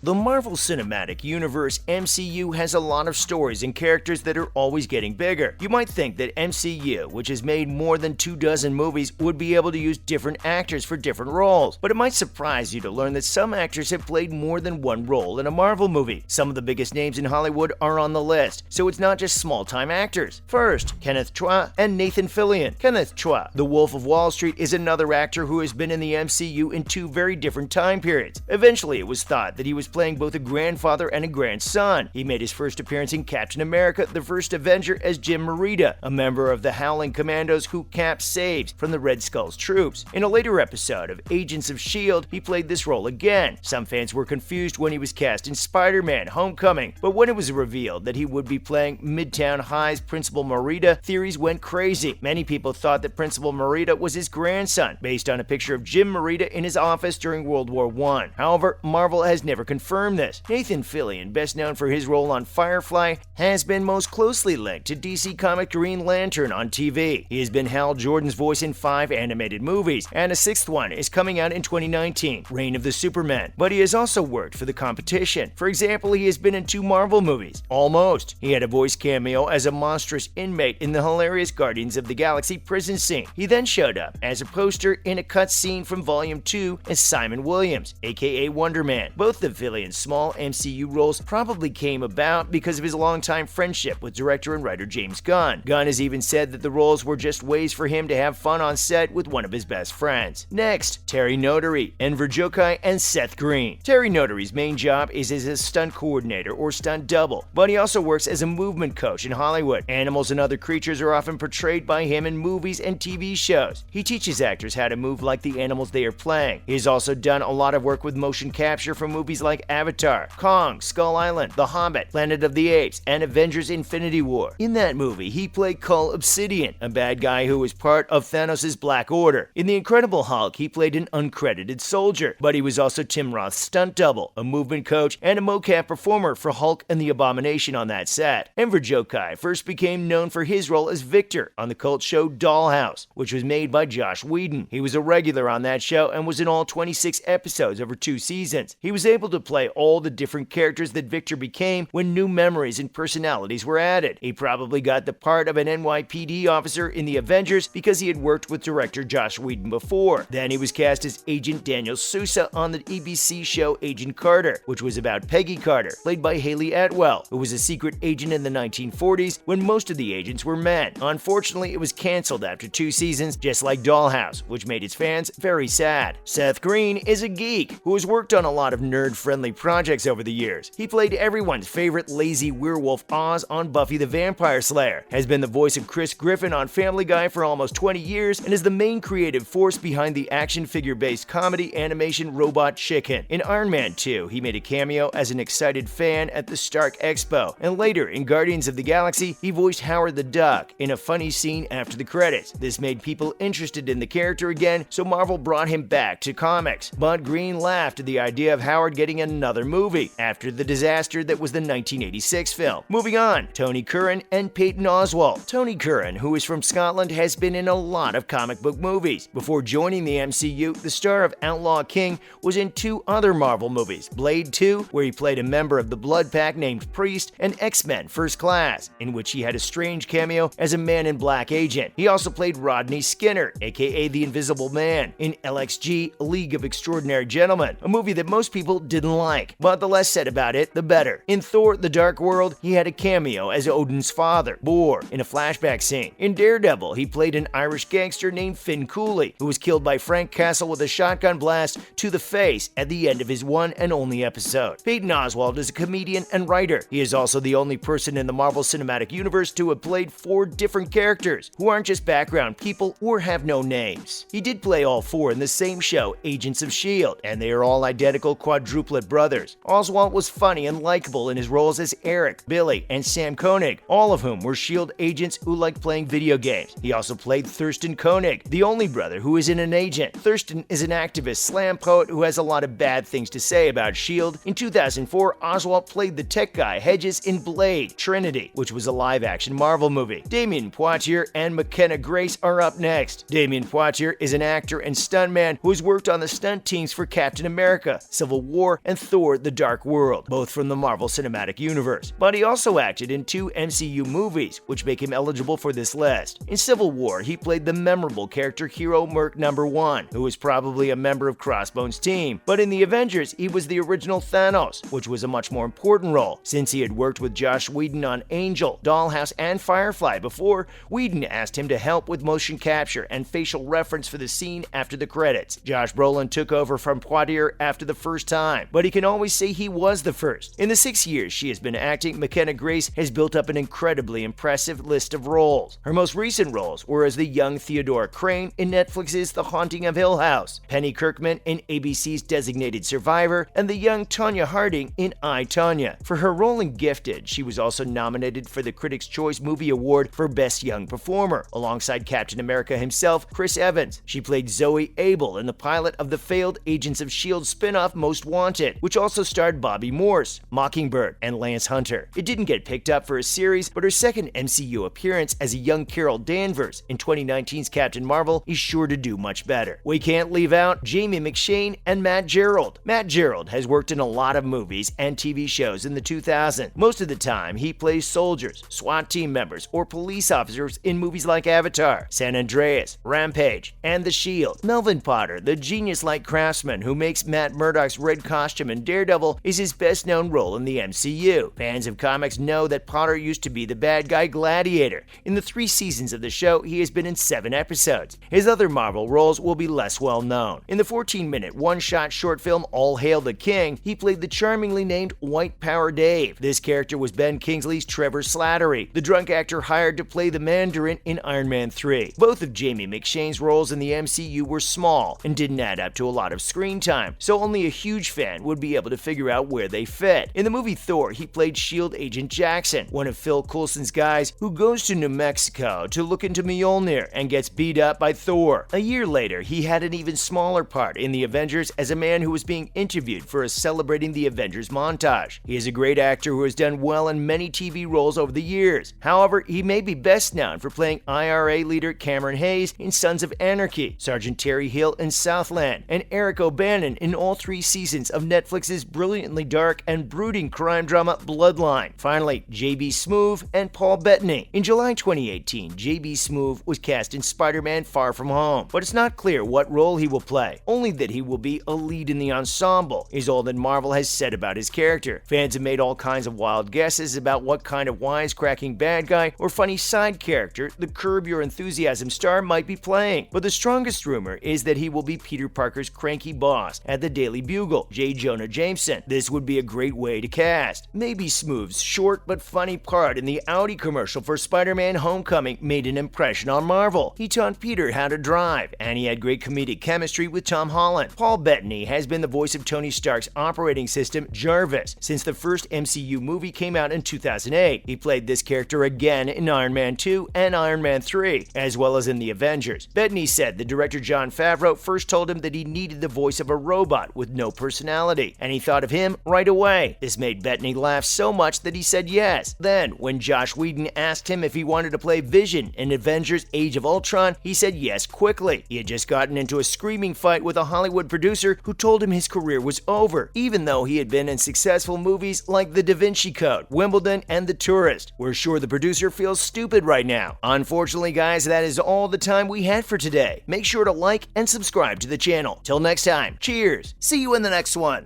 The Marvel Cinematic Universe (MCU) has a lot of stories and characters that are always getting bigger. You might think that MCU, which has made more than 24 movies, would be able to use different actors for different roles, but it might surprise you to learn that some actors have played more than one role in a Marvel movie. Some of the biggest names in Hollywood are on the list, so it's not just small-time actors. First, Kenneth Chua and Nathan Fillion. Kenneth Chua, the Wolf of Wall Street, is another actor who has been in the MCU in two very different time periods. Eventually, it was thought that he was playing both a grandfather and a grandson. He made his first appearance in Captain America: The First Avenger as Jim Morita, a member of the Howling Commandos who Cap saves from the Red Skull's troops. In a later episode of Agents of S.H.I.E.L.D., he played this role again. Some fans were confused when he was cast in Spider-Man: Homecoming, but when it was revealed that he would be playing Midtown High's Principal Morita, theories went crazy. Many people thought that Principal Morita was his grandson, based on a picture of Jim Morita in his office during World War I. However, Marvel has never confirmed this. Nathan Fillion, best known for his role on Firefly, has been most closely linked to DC Comics Green Lantern on TV. He has been Hal Jordan's voice in 5 animated movies, and a 6th one is coming out in 2019, Reign of the Supermen. But he has also worked for the competition. For example, he has been in 2 Marvel movies. Almost. He had a voice cameo as a monstrous inmate in the hilarious Guardians of the Galaxy prison scene. He then showed up as a poster in a cut scene from Volume 2 as Simon Williams, aka Wonder Man. Both of Fillion's small MCU roles probably came about because of his longtime friendship with director and writer James Gunn. Gunn has even said that the roles were just ways for him to have fun on set with one of his best friends. Next, Terry Notary, Enver Jokai, and Seth Green. Terry Notary's main job is as a stunt coordinator or stunt double, but he also works as a movement coach in Hollywood. Animals and other creatures are often portrayed by him in movies and TV shows. He teaches actors how to move like the animals they are playing. He has also done a lot of work with motion capture for movies like Avatar, Kong, Skull Island, The Hobbit, Planet of the Apes, and Avengers: Infinity War. In that movie, he played Cull Obsidian, a bad guy who was part of Thanos' Black Order. In The Incredible Hulk, he played an uncredited soldier, but he was also Tim Roth's stunt double, a movement coach, and a mocap performer for Hulk and the Abomination on that set. Enver Jokai first became known for his role as Victor on the cult show Dollhouse, which was made by Joss Whedon. He was a regular on that show and was in all 26 episodes over 2 seasons. He was able to play all the different characters that Victor became when new memories and personalities were added. He probably got the part of an NYPD officer in The Avengers because he had worked with director Joss Whedon before. Then he was cast as Agent Daniel Sousa on the ABC show Agent Carter, which was about Peggy Carter, played by Haley Atwell, who was a secret agent in the 1940s when most of the agents were men. Unfortunately, it was canceled after 2 seasons, just like Dollhouse, which made its fans very sad. Seth Green is a geek who has worked on a lot of nerd-friendly projects over the years. He played everyone's favorite lazy werewolf Oz on Buffy the Vampire Slayer, has been the voice of Chris Griffin on Family Guy for almost 20 years, and is the main creative force behind the action figure-based comedy animation Robot Chicken. In Iron Man 2, he made a cameo as an excited fan at the Stark Expo, and later in Guardians of the Galaxy, he voiced Howard the Duck in a funny scene after the credits. This made people interested in the character again, so Marvel brought him back to comics. But Green laughed at the idea of Howard getting another movie after the disaster that was the 1986 film. Moving on, Tony Curran and Patton Oswalt. Tony Curran, who is from Scotland, has been in a lot of comic book movies. Before joining the MCU, the star of Outlaw King was in 2 other Marvel movies, Blade 2, where he played a member of the Blood Pack named Priest, and X-Men First Class, in which he had a strange cameo as a Man in Black agent. He also played Rodney Skinner, aka the Invisible Man, in LXG, League of Extraordinary Gentlemen, a movie that most people didn't like, but the less said about it, the better. In Thor: The Dark World, he had a cameo as Odin's father, Bor, in a flashback scene. In Daredevil, he played an Irish gangster named Finn Cooley, who was killed by Frank Castle with a shotgun blast to the face at the end of his one and only episode. Patton Oswalt is a comedian and writer. He is also the only person in the Marvel Cinematic Universe to have played 4 different characters, who aren't just background people or have no names. He did play all 4 in the same show, Agents of S.H.I.E.L.D., and they are all identical quadruplet brothers. Oswalt was funny and likable in his roles as Eric, Billy, and Sam Koenig, all of whom were S.H.I.E.L.D. agents who liked playing video games. He also played Thurston Koenig, the only brother who isn't an agent. Thurston is an activist slam poet who has a lot of bad things to say about S.H.I.E.L.D. In 2004, Oswalt played the tech guy Hedges in Blade: Trinity, which was a live-action Marvel movie. Damien Poitier and McKenna Grace are up next. Damien Poitier is an actor and stuntman who has worked on the stunt teams for Captain America, Civil War, and Thor: The Dark World, both from the Marvel Cinematic Universe. But he also acted in 2 MCU movies, which make him eligible for this list. In Civil War, he played the memorable character Hero Merc No. 1, who was probably a member of Crossbone's team. But in the Avengers, he was the original Thanos, which was a much more important role, since he had worked with Joss Whedon on Angel, Dollhouse, and Firefly before. Whedon asked him to help with motion capture and facial reference for the scene after the credits. Josh Brolin took over from Poitier after the first time, but he can always say he was the first. In the 6 years she has been acting, McKenna Grace has built up an incredibly impressive list of roles. Her most recent roles were as the young Theodora Crane in Netflix's The Haunting of Hill House, Penny Kirkman in ABC's Designated Survivor, and the young Tonya Harding in I, Tonya. For her role in Gifted, she was also nominated for the Critics' Choice Movie Award for Best Young Performer, alongside Captain America himself, Chris Evans. She played Zoe Abel in the pilot of the failed Agents of S.H.I.E.L.D. spin-off Most Wanted, which also starred Bobby Morse, Mockingbird, and Lance Hunter. It didn't get picked up for a series, but her second MCU appearance as a young Carol Danvers in 2019's Captain Marvel is sure to do much better. We can't leave out Jamie McShane and Matt Gerald. Matt Gerald has worked in a lot of movies and TV shows in the 2000s. Most of the time, he plays soldiers, SWAT team members, or police officers in movies like Avatar, San Andreas, Rampage, and The Shield. Melvin Potter, the genius-like craftsman who makes Matt Murdock's red costume in Daredevil, is his best-known role in the MCU. Fans of comics know that Potter used to be the bad guy Gladiator. In the 3 seasons of the show, he has been in 7 episodes. His other Marvel roles will be less well-known. In the 14-minute one-shot short film All Hail the King, he played the charmingly named White Power Dave. This character was Ben Kingsley's Trevor Slattery, the drunk actor hired to play the Mandarin in Iron Man 3. Both of Jamie McShane's roles in the MCU were small and didn't add up to a lot of screen time, so only a huge fan would be able to figure out where they fit. In the movie Thor, he played S.H.I.E.L.D. agent Jackson, one of Phil Coulson's guys who goes to New Mexico to look into Mjolnir and gets beat up by Thor. A year later, he had an even smaller part in the Avengers as a man who was being interviewed for a Celebrating the Avengers montage. He is a great actor who has done well in many TV roles over the years. However, he may be best known for playing IRA leader Cameron Hayes in Sons of Anarchy, Sergeant Terry Hill in Southland, and Eric O'Bannon in all 3 seasons of Netflix's brilliantly dark and brooding crime drama Bloodline. Finally, J.B. Smoove and Paul Bettany. In July 2018, J.B. Smoove was cast in Spider-Man: Far From Home, but it's not clear what role he will play. Only that he will be a lead in the ensemble is all that Marvel has said about his character. Fans have made all kinds of wild guesses about what kind of wisecracking bad guy or funny side character the Curb Your Enthusiasm star might be playing, but the strongest rumor is that he will be Peter Parker's cranky boss at the Daily Bugle, J. Jonah Jameson. This would be a great way to cast. Maybe Smoove's short but funny part in the Audi commercial for Spider-Man: Homecoming made an impression on Marvel. He taught Peter how to drive, and he had great comedic chemistry with Tom Holland. Paul Bettany has been the voice of Tony Stark's operating system, Jarvis, since the first MCU movie came out in 2008. He played this character again in Iron Man 2 and Iron Man 3, as well as in the Avengers. Bettany said the director Jon Favreau first told him that he needed the voice of a robot with no personality, and he thought of him right away. This made Bettany laugh so much that he said yes. Then, when Joss Whedon asked him if he wanted to play Vision in Avengers: Age of Ultron, he said yes quickly. He had just gotten into a screaming fight with a Hollywood producer who told him his career was over, even though he had been in successful movies like The Da Vinci Code, Wimbledon, and The Tourist. We're sure the producer feels stupid right now. Unfortunately, guys, that is all the time we had for today. Make sure to like and subscribe to the channel. Till next time, cheers. See you in the next one.